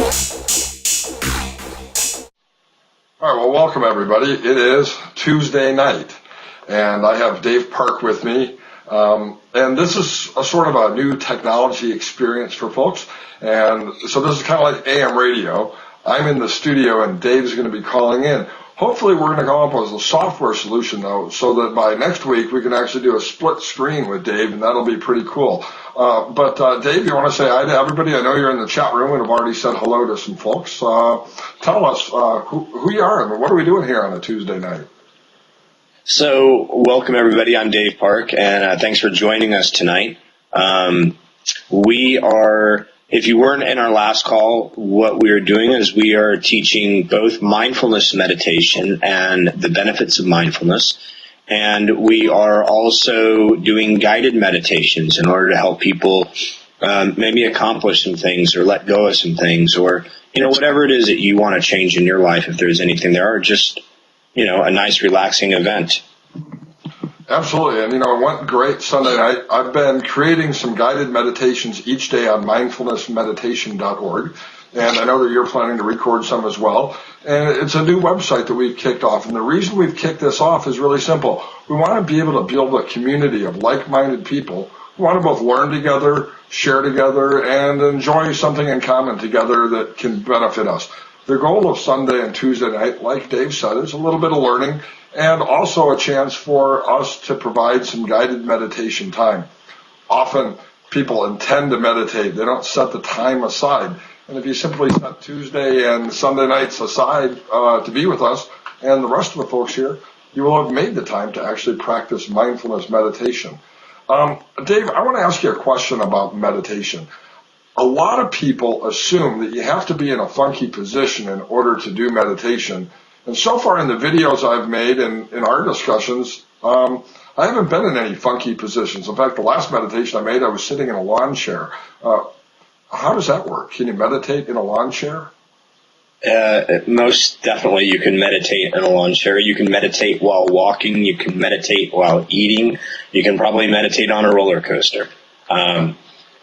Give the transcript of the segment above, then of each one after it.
All right, well, welcome everybody. It is Tuesday night, and I have Dave Parke with me. And this is a sort of a new technology experience for folks. And so this is kind of like AM radio. I'm in the studio, and Dave's going to be calling in. Hopefully, we're going to come up with a software solution, though, so that by next week we can actually do a split screen with Dave, and that'll be pretty cool. But Dave, you want to say hi to everybody? I know you're in the chat room and have already said hello to some folks. Tell us who you are and what are we doing here on a Tuesday night? So, welcome everybody. I'm Dave Parke, and thanks for joining us tonight. We are, if you weren't in our last call, what we are doing is we are teaching both mindfulness meditation and the benefits of mindfulness. And we are also doing guided meditations in order to help people maybe accomplish some things or let go of some things, or, whatever it is that you want to change in your life, if there's anything there, or just, a nice relaxing event. Absolutely. And, it went great Sunday night. I've been creating some guided meditations each day on mindfulnessmeditation.org. And I know that you're planning to record some as well. And it's a new website that we've kicked off. And the reason we've kicked this off is really simple. We want to be able to build a community of like-minded people who want to both learn together, share together, and enjoy something in common together that can benefit us. The goal of Sunday and Tuesday night, like Dave said, is a little bit of learning and also a chance for us to provide some guided meditation time. Often people intend to meditate. They don't set the time aside. And if you simply set Tuesday and Sunday nights aside to be with us and the rest of the folks here, you will have made the time to actually practice mindfulness meditation. Dave, I want to ask you a question about meditation. A lot of people assume that you have to be in a funky position in order to do meditation. And so far in the videos I've made and in our discussions, I haven't been in any funky positions. In fact, the last meditation I made, I was sitting in a lawn chair. How does that work? Can you meditate in a lawn chair? Most definitely you can meditate in a lawn chair. You can meditate while walking. You can meditate while eating. You can probably meditate on a roller coaster.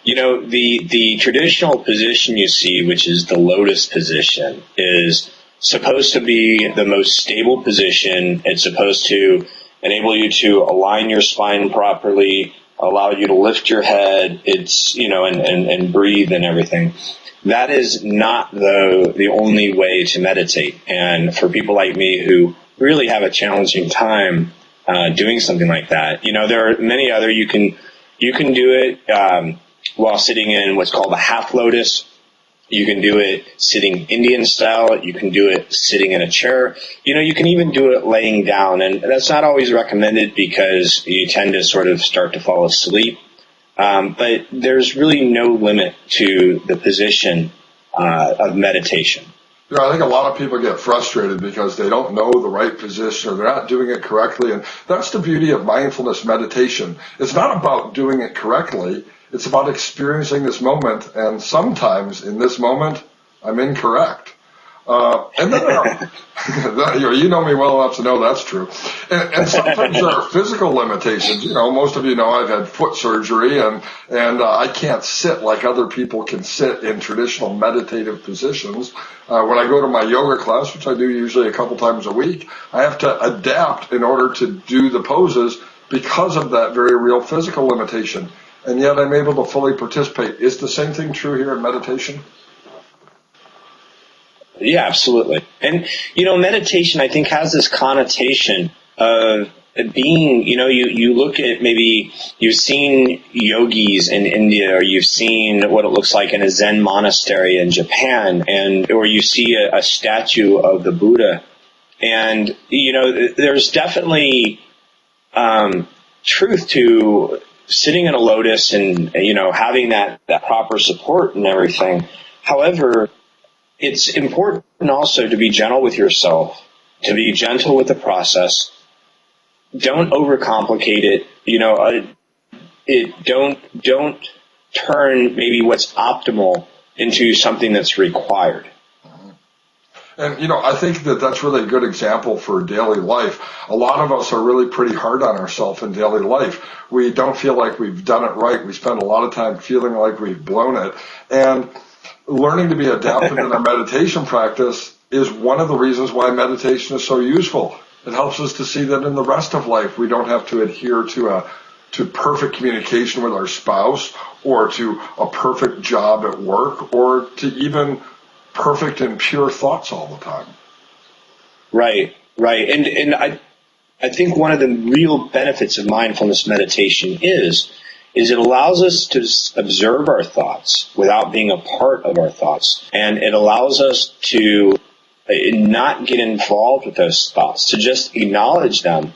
The traditional position you see, which is the lotus position, is supposed to be the most stable position. It's supposed to enable you to align your spine properly, allow you to lift your head, and breathe and everything. That is not the only way to meditate. And for people like me who really have a challenging time doing something like that, there are many other. You can do it while sitting in what's called a half lotus. You can do it sitting Indian style. You can do it sitting in a chair. You can even do it laying down. And that's not always recommended because you tend to sort of start to fall asleep. But there's really no limit to the position of meditation. I think a lot of people get frustrated because they don't know the right position or they're not doing it correctly. And that's the beauty of mindfulness meditation. It's not about doing it correctly. It's about experiencing this moment, and sometimes in this moment, I'm incorrect. And then there are, you know me well enough to know that's true. And sometimes there are physical limitations. Most of you know I've had foot surgery, and I can't sit like other people can sit in traditional meditative positions. When I go to my yoga class, which I do usually a couple times a week, I have to adapt in order to do the poses because of that very real physical limitation. And yet I'm able to fully participate. Is the same thing true here in meditation? Yeah, absolutely. And, meditation, I think, has this connotation of being, you look at maybe you've seen yogis in India, or you've seen what it looks like in a Zen monastery in Japan, or you see a statue of the Buddha. And, there's definitely truth to sitting in a lotus and, having that proper support and everything. However, it's important also to be gentle with yourself, to be gentle with the process. Don't overcomplicate it. Don't turn maybe what's optimal into something that's required. And, I think that that's really a good example for daily life. A lot of us are really pretty hard on ourselves in daily life. We don't feel like we've done it right. We spend a lot of time feeling like we've blown it. And learning to be adaptive in our meditation practice is one of the reasons why meditation is so useful. It helps us to see that in the rest of life we don't have to adhere to perfect communication with our spouse, or to a perfect job at work, or to even perfect and pure thoughts all the time. Right. And I think one of the real benefits of mindfulness meditation is it allows us to observe our thoughts without being a part of our thoughts. And it allows us to not get involved with those thoughts, to just acknowledge them.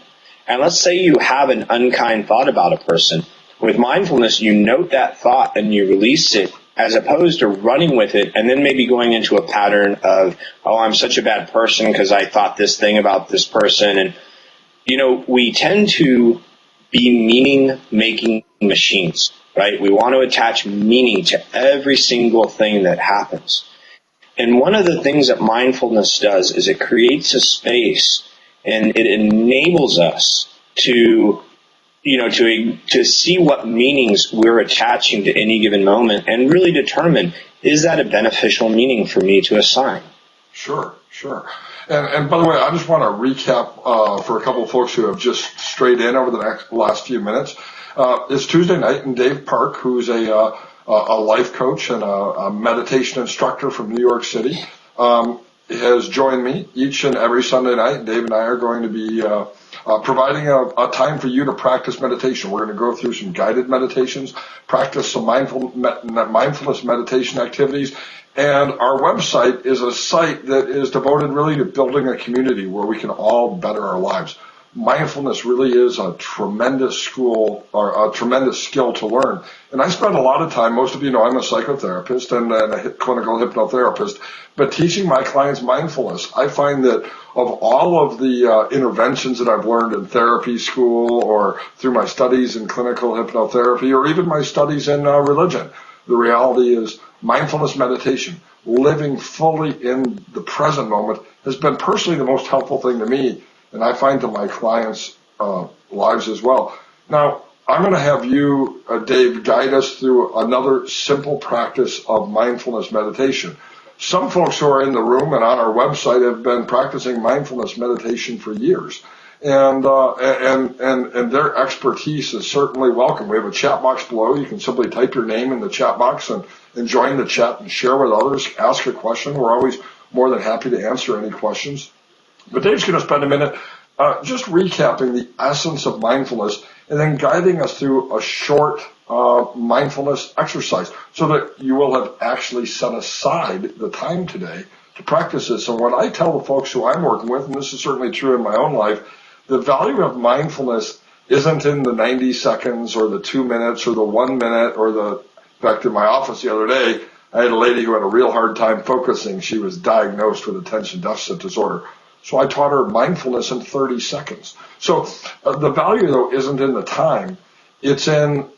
And let's say you have an unkind thought about a person. With mindfulness, you note that thought and you release it, as opposed to running with it and then maybe going into a pattern of, oh, I'm such a bad person because I thought this thing about this person. And, we tend to be meaning-making machines, right? We want to attach meaning to every single thing that happens. And one of the things that mindfulness does is it creates a space, and it enables us to see what meanings we're attaching to any given moment and really determine, is that a beneficial meaning for me to assign? Sure. And by the way, I just want to recap for a couple of folks who have just strayed in over the last few minutes. It's Tuesday night, and Dave Parke, who's a life coach and a meditation instructor from New York City, has joined me each and every Sunday night. Dave and I are going to be providing a time for you to practice meditation. We're going to go through some guided meditations, practice some mindfulness meditation activities, and our website is a site that is devoted really to building a community where we can all better our lives. Mindfulness really is a tremendous skill to learn. And I spend a lot of time, most of you know I'm a psychotherapist and a clinical hypnotherapist, but teaching my clients mindfulness. I find that of all of the interventions that I've learned in therapy school or through my studies in clinical hypnotherapy or even my studies in religion, the reality is mindfulness meditation, living fully in the present moment, has been personally the most helpful thing to me, and I find to my clients' lives as well. Now, I'm going to have you, Dave, guide us through another simple practice of mindfulness meditation. Some folks who are in the room and on our website have been practicing mindfulness meditation for years, and their expertise is certainly welcome. We have a chat box below. You can simply type your name in the chat box and join the chat and share with others. Ask a question. We're always more than happy to answer any questions. But Dave's going to spend a minute just recapping the essence of mindfulness and then guiding us through a short mindfulness exercise so that you will have actually set aside the time today to practice this. And what I tell the folks who I'm working with, and this is certainly true in my own life, the value of mindfulness isn't in the 90 seconds or the 2 minutes or the 1 minute or in fact, in my office the other day, I had a lady who had a real hard time focusing. She was diagnosed with attention deficit disorder. So I taught her mindfulness in 30 seconds. So the value, though, isn't in the time. It's in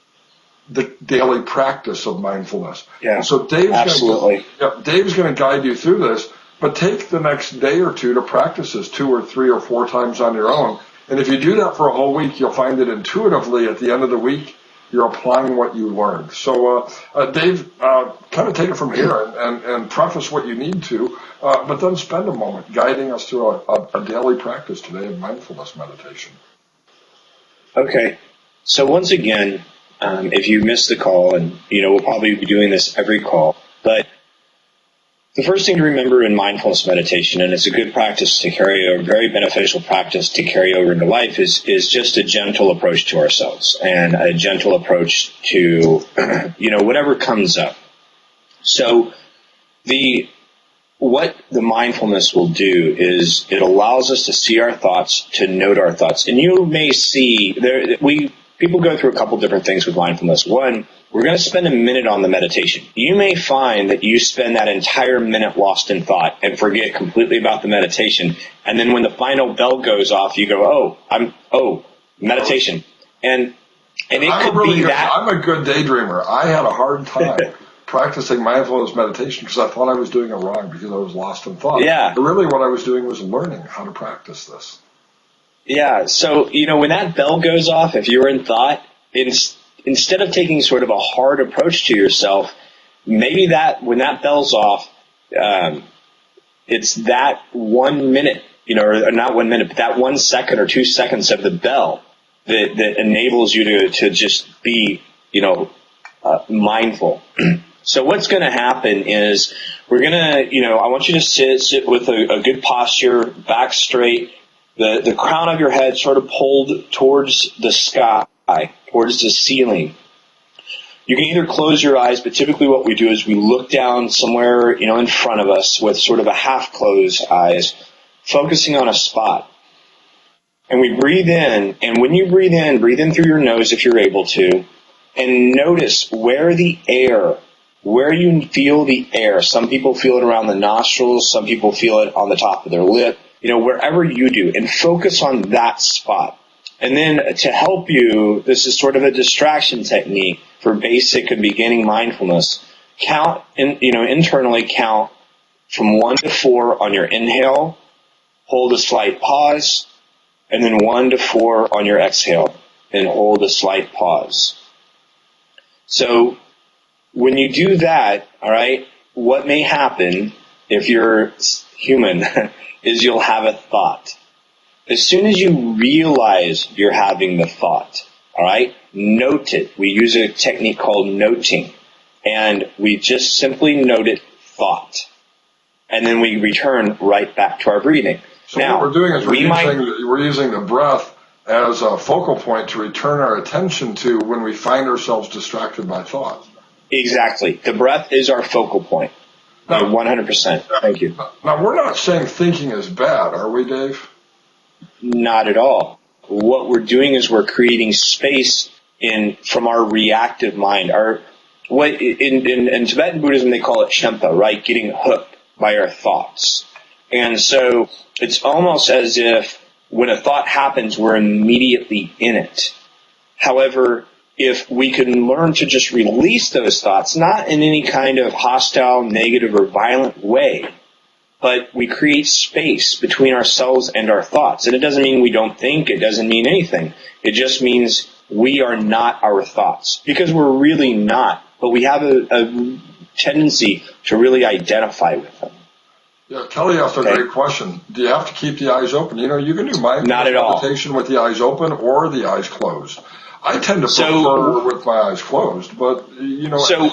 the daily practice of mindfulness. Yeah, so Dave's going to guide you through this, but take the next day or two to practice this 2 or 3 or 4 times on your own. And if you do that for a whole week, you'll find that intuitively at the end of the week, you're applying what you learned. So, Dave, kind of take it from here and preface what you need to, but then spend a moment guiding us through a daily practice today of mindfulness meditation. Okay. So once again, if you missed the call, and we'll probably be doing this every call, but the first thing to remember in mindfulness meditation, and it's a good practice to a very beneficial practice to carry over into life, is just a gentle approach to ourselves and a gentle approach to, whatever comes up. So what the mindfulness will do is it allows us to see our thoughts, to note our thoughts. And you may see people go through a couple different things with mindfulness. One, we're going to spend a minute on the meditation. You may find that you spend that entire minute lost in thought and forget completely about the meditation. And then when the final bell goes off, you go, meditation. And it could be that. I'm a good daydreamer. I had a hard time practicing mindfulness meditation because I thought I was doing it wrong because I was lost in thought. Yeah. But really what I was doing was learning how to practice this. Yeah. So, when that bell goes off, if you're in thought, instead of taking sort of a hard approach to yourself, maybe that when that bell's off, it's that 1 minute, or not 1 minute, but that 1 second or 2 seconds of the bell that enables you to just be, mindful. So what's going to happen is we're going to, I want you to sit with a good posture, back straight, the crown of your head sort of pulled towards the sky, towards the ceiling. You can either close your eyes, but typically what we do is we look down somewhere, in front of us with sort of a half-closed eyes, focusing on a spot. And we breathe in, and when you breathe in through your nose if you're able to, and notice where you feel the air. Some people feel it around the nostrils, some people feel it on the top of their lip, wherever you do, and focus on that spot. And then to help you, this is sort of a distraction technique for basic and beginning mindfulness. Internally count from 1 to 4 on your inhale, hold a slight pause, and then 1 to 4 on your exhale, and hold a slight pause. So when you do that, all right, what may happen if you're human is you'll have a thought. As soon as you realize you're having the thought, all right, note it. We use a technique called noting, and we just simply note it, thought. And then we return right back to our breathing. So now, what we're doing is we're using the breath as a focal point to return our attention to when we find ourselves distracted by thought. Exactly. The breath is our focal point. Now, 100%. Thank you. Now, we're not saying thinking is bad, are we, Dave? Not at all. What we're doing is we're creating space from our reactive mind. In Tibetan Buddhism, they call it chimpa, right? Getting hooked by our thoughts. And so it's almost as if when a thought happens, we're immediately in it. However, if we can learn to just release those thoughts, not in any kind of hostile, negative, or violent way, but we create space between ourselves and our thoughts. And it doesn't mean we don't think. It doesn't mean anything. It just means we are not our thoughts, because we're really not. But we have a tendency to really identify with them. Yeah, Kelly asked a great question. Do you have to keep the eyes open? You can do mindfulness meditation with the eyes open or the eyes closed. I tend to prefer with my eyes closed, but So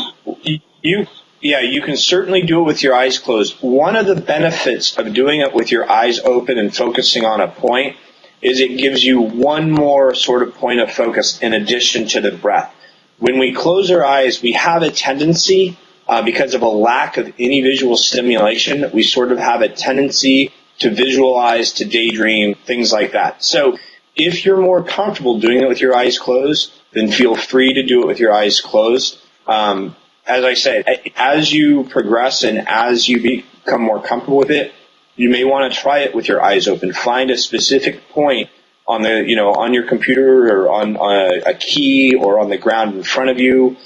you can certainly do it with your eyes closed. One of the benefits of doing it with your eyes open and focusing on a point is it gives you one more sort of point of focus in addition to the breath. When we close our eyes, we have a tendency, because of a lack of any visual stimulation, we sort of have a tendency to visualize, to daydream, things like that. So if you're more comfortable doing it with your eyes closed, then feel free to do it with your eyes closed. As I said, as you progress and as you become more comfortable with it, you may want to try it with your eyes open. Find a specific point on on your computer or on a key or on the ground in front of you.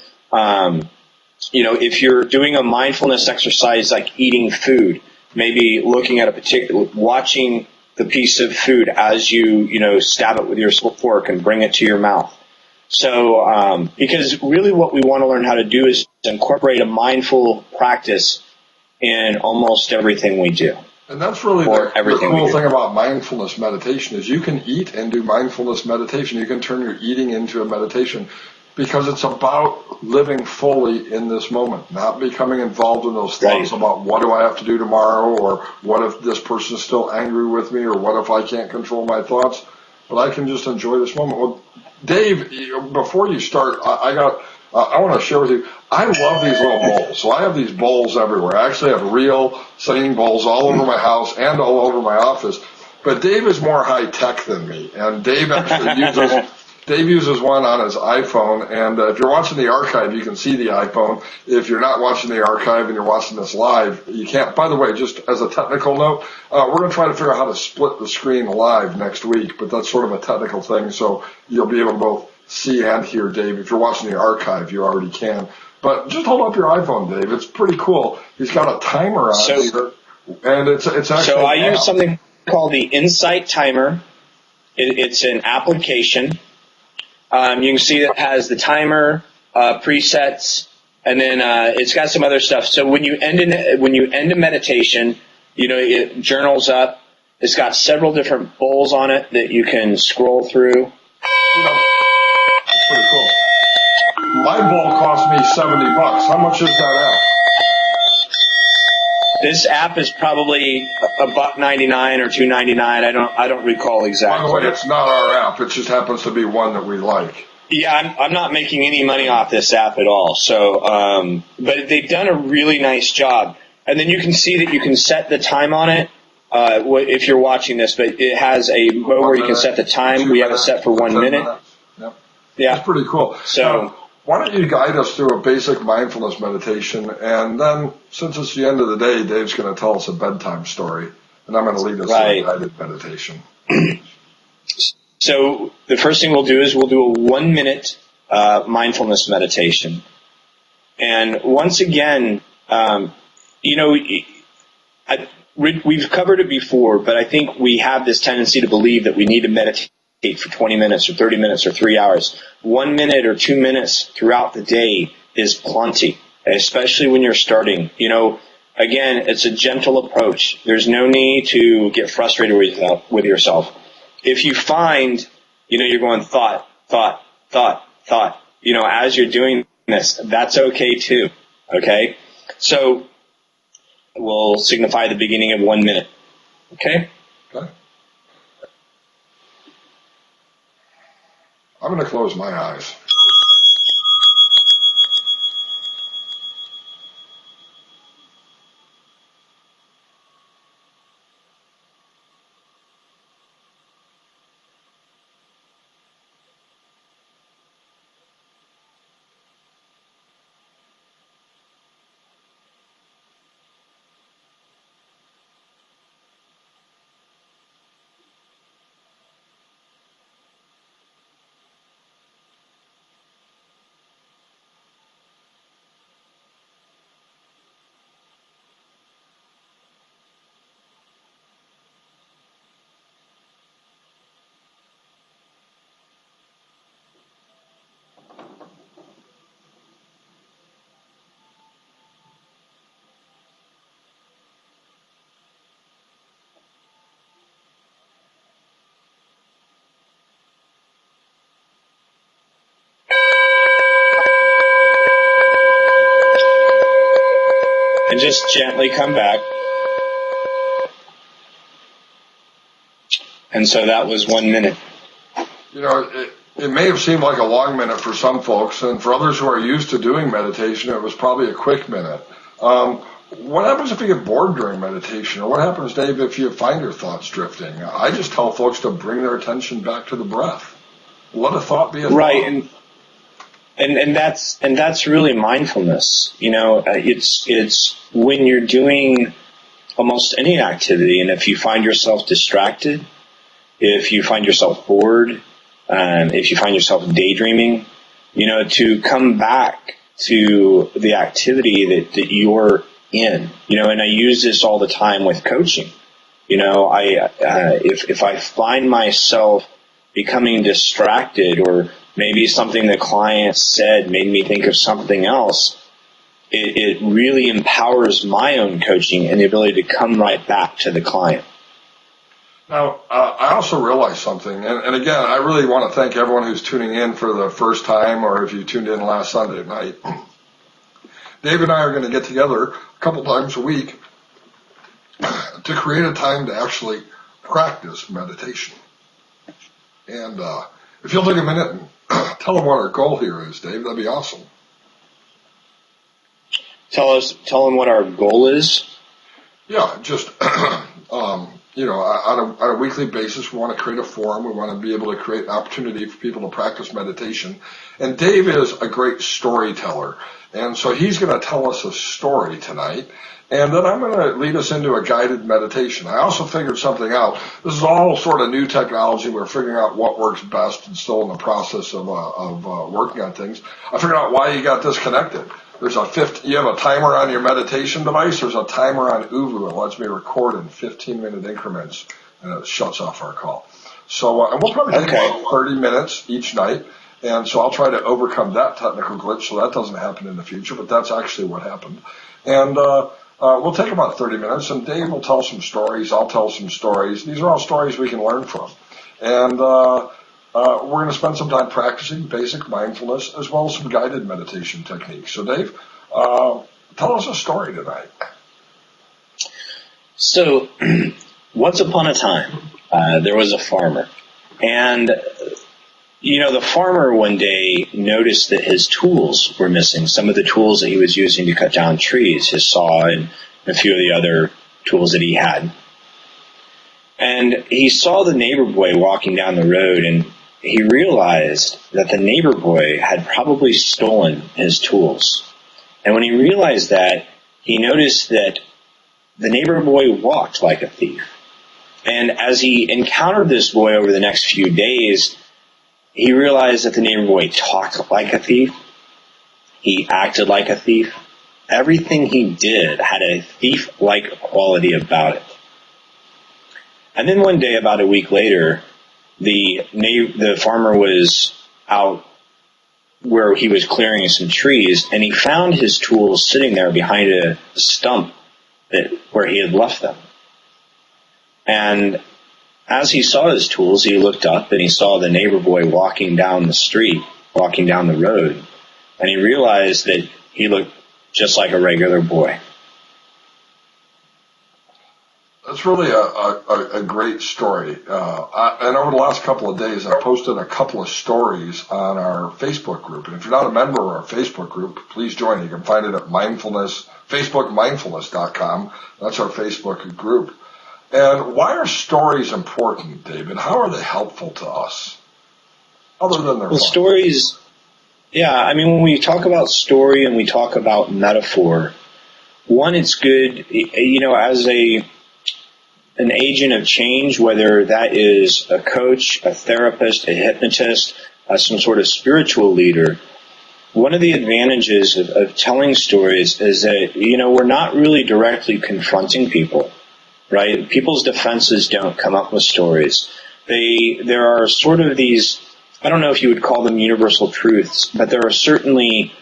If you're doing a mindfulness exercise like eating food, maybe looking at watching the piece of food as you, stab it with your fork and bring it to your mouth. So, because really what we want to learn how to do is incorporate a mindful practice in almost everything we do. And that's really the cool thing about mindfulness meditation is you can eat and do mindfulness meditation. You can turn your eating into a meditation because it's about living fully in this moment, not becoming involved in those thoughts about what do I have to do tomorrow, or what if this person's still angry with me, or what if I can't control my thoughts, but I can just enjoy this moment. Well, Dave, before you start, I want to share with you, I love these little bowls. So I have these bowls everywhere. I actually have real singing bowls all over my house and all over my office. But Dave is more high tech than me, and Dave actually uses one on his iPhone. And if you're watching the archive, you can see the iPhone. If you're not watching the archive and you're watching this live, you can't. By the way, just as a technical note, we're going to try to figure out how to split the screen live next week, but that's sort of a technical thing, so you'll be able to both see and hear Dave. If you're watching the archive, you already can. But just hold up your iPhone, Dave. It's pretty cool. He's got a timer on it here, and it's actually. So I use something called the Insight Timer. It's an application. You can see that it has the timer, presets, And then it's got some other stuff. So when you end a meditation, it journals up. It's got several different bowls on it that you can scroll through. That's pretty cool. My bowl cost me $70. How much is that app? This app is probably $1.99 or $2.99. I don't recall exactly. By the way, it's not our app. It just happens to be one that we like. Yeah, I'm not making any money off this app at all. So, but they've done a really nice job. And then you can see that you can set the time on it. If you're watching this, but it has a mode where you can set the time. We have it set for 1 minute. Yep. Yeah. That's pretty cool. So, why don't you guide us through a basic mindfulness meditation, and then, since it's the end of the day, Dave's going to tell us a bedtime story, and I'm going to lead us through a guided meditation. So the first thing we'll do is we'll do a 1 minute mindfulness meditation. And once again, we've covered it before, but I think we have this tendency to believe that we need to meditate for 20 minutes or 30 minutes or 3 hours. 1 minute or 2 minutes throughout the day is plenty, especially when you're starting. Again, it's a gentle approach. There's no need to get frustrated with yourself. If you find, you're going thought, as you're doing this, that's okay too. Okay? So we'll signify the beginning of 1 minute. Okay? Okay. I'm going to close my eyes. And just gently come back. And so that was 1 minute. It may have seemed like a long minute for some folks, and for others who are used to doing meditation, it was probably a quick minute. What happens if you get bored during meditation? Or what happens, Dave, if you find your thoughts drifting? I just tell folks to bring their attention back to the breath. Let a thought be a thought. Right, and that's really mindfulness. It's when you're doing almost any activity, and if you find yourself distracted, if you find yourself bored, if you find yourself daydreaming, to come back to the activity that you're in. And I use this all the time with coaching. If I find myself becoming distracted, or maybe something the client said made me think of something else, it really empowers my own coaching and the ability to come right back to the client. Now, I also realized something, and again, I really want to thank everyone who's tuning in for the first time, or if you tuned in last Sunday night. Dave and I are going to get together a couple times a week to create a time to actually practice meditation. And if you'll take a minute and tell them what our goal here is, Dave, that'd be awesome. Tell them what our goal is. Yeah, just on a weekly basis, we want to create a forum. We want to be able to create an opportunity for people to practice meditation. And Dave is a great storyteller, and so he's going to tell us a story tonight. And then I'm going to lead us into a guided meditation. I also figured something out. This is all sort of new technology. We're figuring out what works best and still in the process of working on things. I figured out why you got disconnected. You have a timer on your meditation device. There's a timer on Uvu. It lets me record in 15-minute increments, and it shuts off our call. So, and we'll probably take about 30 minutes each night. And so I'll try to overcome that technical glitch so that doesn't happen in the future, but that's actually what happened. And we'll take about 30 minutes, and Dave will tell some stories. I'll tell some stories. These are all stories we can learn from. And we're going to spend some time practicing basic mindfulness as well as some guided meditation techniques. So, Dave, tell us a story tonight. So, once upon a time, there was a farmer. And, the farmer one day noticed that his tools were missing. Some of the tools that he was using to cut down trees, his saw and a few of the other tools that he had. And he saw the neighbor boy walking down the road, and he realized that the neighbor boy had probably stolen his tools. And when he realized that, he noticed that the neighbor boy walked like a thief. And as he encountered this boy over the next few days, he realized that the neighbor boy talked like a thief. He acted like a thief. Everything he did had a thief-like quality about it. And then one day, about a week later, the farmer was out where he was clearing some trees, and he found his tools sitting there behind a stump where he had left them. And as he saw his tools, he looked up and he saw the neighbor boy walking down the street, walking down the road, and he realized that he looked just like a regular boy. That's really a great story. And over the last couple of days, I posted a couple of stories on our Facebook group. And if you're not a member of our Facebook group, please join. You can find it at facebookmindfulness.com. That's our Facebook group. And why are stories important, David? How are they helpful to us? Other than their fun? Stories, when we talk about story and we talk about metaphor, one, it's good, as an agent of change, whether that is a coach, a therapist, a hypnotist, some sort of spiritual leader. One of the advantages of telling stories is that, we're not really directly confronting people, right? People's defenses don't come up with stories. There are sort of these, I don't know if you would call them universal truths, but there are certainly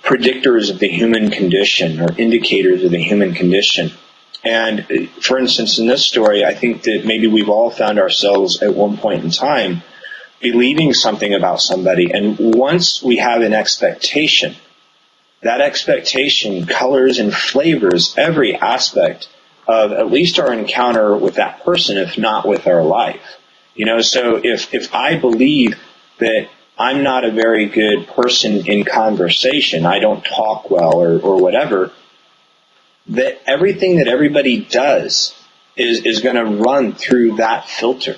predictors of the human condition or indicators of the human condition. And for instance, in this story, I think that maybe we've all found ourselves at one point in time believing something about somebody. And once we have an expectation, that expectation colors and flavors every aspect of at least our encounter with that person, if not with our life. So if I believe that I'm not a very good person in conversation, I don't talk well or whatever, that everything that everybody does is going to run through that filter.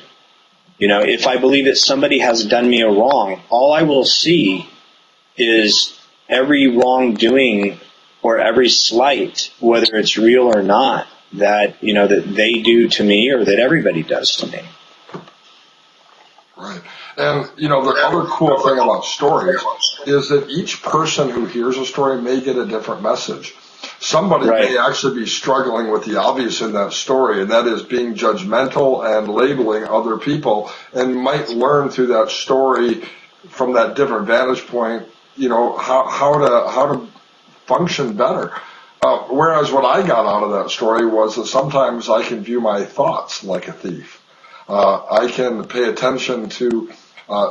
If I believe that somebody has done me a wrong, all I will see is every wrongdoing or every slight, whether it's real or not, that they do to me or that everybody does to me. Right. And, the other cool thing about stories is that each person who hears a story may get a different message. Somebody may actually be struggling with the obvious in that story, and that is being judgmental and labeling other people, and might learn through that story from that different vantage point, how to function better. Whereas what I got out of that story was that sometimes I can view my thoughts like a thief. I can pay attention to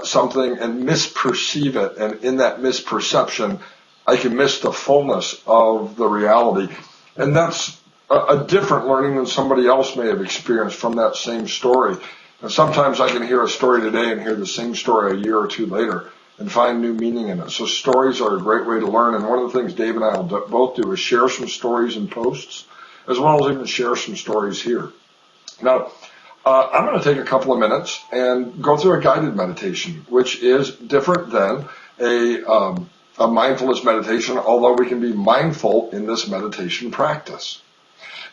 something and misperceive it, and in that misperception, I can miss the fullness of the reality. And that's a different learning than somebody else may have experienced from that same story. And sometimes I can hear a story today and hear the same story a year or two later and find new meaning in it. So stories are a great way to learn. And one of the things Dave and I will both do is share some stories in posts, as well as even share some stories here. Now, I'm going to take a couple of minutes and go through a guided meditation, which is different than a mindfulness meditation, although we can be mindful in this meditation practice.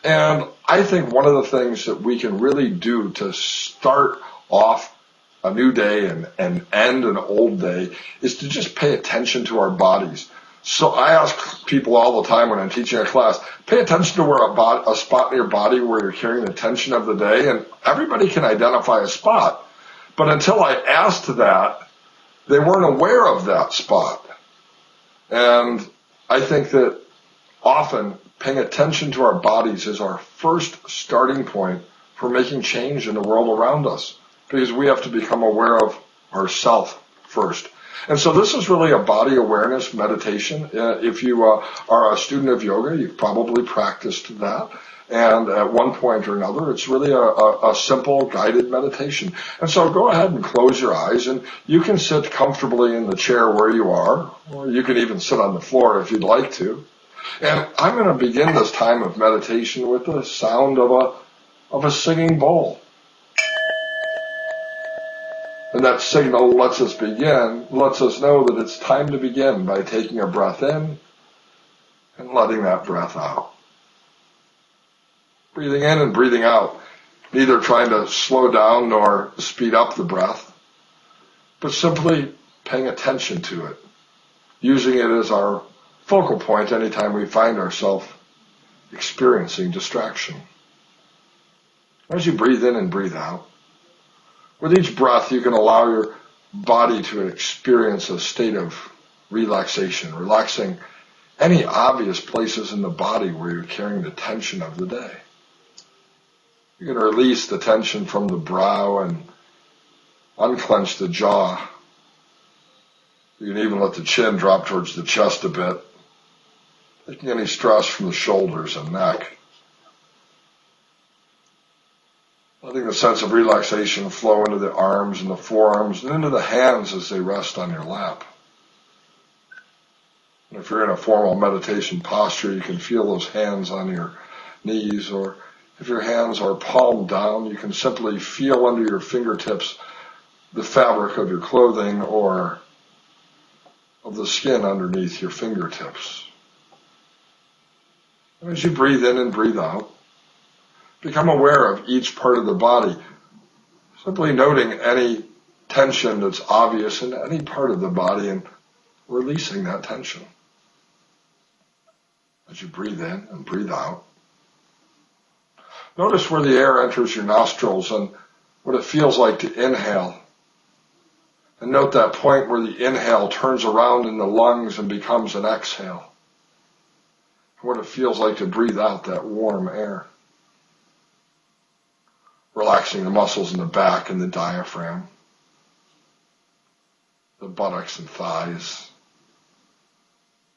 And I think one of the things that we can really do to start off a new day and end an old day is to just pay attention to our bodies. So I ask people all the time when I'm teaching a class, pay attention to where a spot in your body where you're carrying the tension of the day, and everybody can identify a spot. But until I asked that, they weren't aware of that spot. And I think that often paying attention to our bodies is our first starting point for making change in the world around us, because we have to become aware of ourselves first. And so this is really a body awareness meditation. If you are a student of yoga, you've probably practiced that. And at one point or another, it's really a simple guided meditation. And so go ahead and close your eyes, and you can sit comfortably in the chair where you are, or you can even sit on the floor if you'd like to. And I'm going to begin this time of meditation with the sound of a singing bowl. And that signal lets us know that it's time to begin by taking a breath in and letting that breath out. Breathing in and breathing out, neither trying to slow down nor speed up the breath, but simply paying attention to it, using it as our focal point anytime we find ourselves experiencing distraction. As you breathe in and breathe out, with each breath you can allow your body to experience a state of relaxation, relaxing any obvious places in the body where you're carrying the tension of the day. You can release the tension from the brow and unclench the jaw. You can even let the chin drop towards the chest a bit, taking any stress from the shoulders and neck. Letting the sense of relaxation flow into the arms and the forearms and into the hands as they rest on your lap. And if you're in a formal meditation posture, you can feel those hands on your knees, or if your hands are palmed down, you can simply feel under your fingertips the fabric of your clothing or of the skin underneath your fingertips. And as you breathe in and breathe out, become aware of each part of the body, simply noting any tension that's obvious in any part of the body and releasing that tension. As you breathe in and breathe out, notice where the air enters your nostrils and what it feels like to inhale. And note that point where the inhale turns around in the lungs and becomes an exhale. And what it feels like to breathe out that warm air. Relaxing the muscles in the back and the diaphragm, the buttocks and thighs,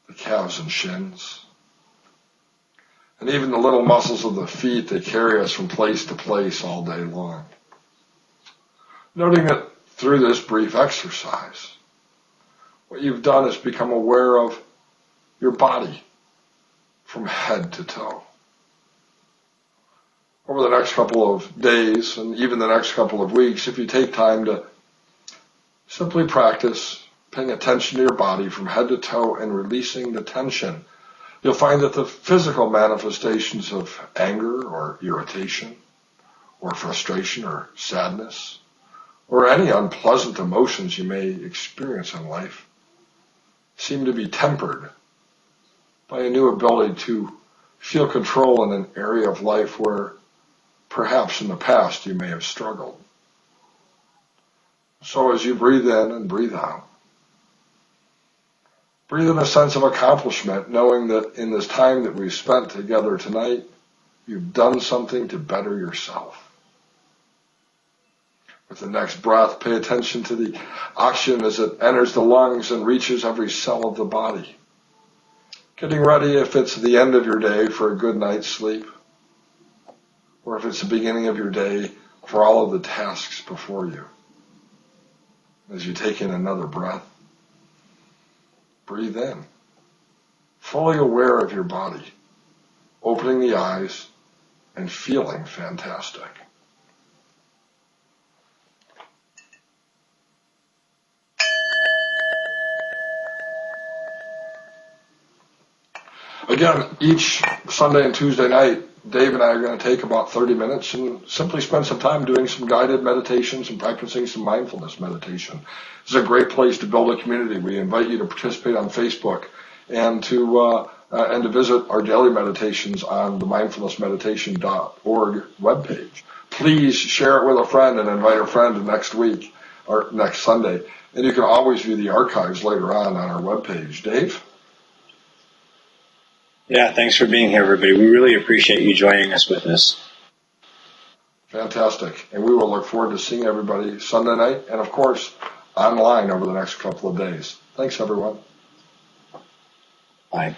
the calves and shins, and even the little muscles of the feet that carry us from place to place all day long. Noting that through this brief exercise, what you've done is become aware of your body from head to toe. Over the next couple of days and even the next couple of weeks, if you take time to simply practice paying attention to your body from head to toe and releasing the tension, you'll find that the physical manifestations of anger or irritation or frustration or sadness or any unpleasant emotions you may experience in life seem to be tempered by a new ability to feel control in an area of life where perhaps in the past you may have struggled. So as you breathe in and breathe out, breathe in a sense of accomplishment, knowing that in this time that we've spent together tonight, you've done something to better yourself. With the next breath, pay attention to the oxygen as it enters the lungs and reaches every cell of the body. Getting ready if it's the end of your day for a good night's sleep, or if it's the beginning of your day for all of the tasks before you. As you take in another breath, breathe in, fully aware of your body, opening the eyes and feeling fantastic. Again, each Sunday and Tuesday night, Dave and I are going to take about 30 minutes and simply spend some time doing some guided meditations and practicing some mindfulness meditation. This is a great place to build a community. We invite you to participate on Facebook and to visit our daily meditations on the mindfulnessmeditation.org webpage. Please share it with a friend and invite a friend next week. or next Sunday. And you can always view the archives later on our webpage. Dave? Yeah, thanks for being here, everybody. We really appreciate you joining us with us. Fantastic. And we will look forward to seeing everybody Sunday night and, of course, online over the next couple of days. Thanks, everyone. Bye.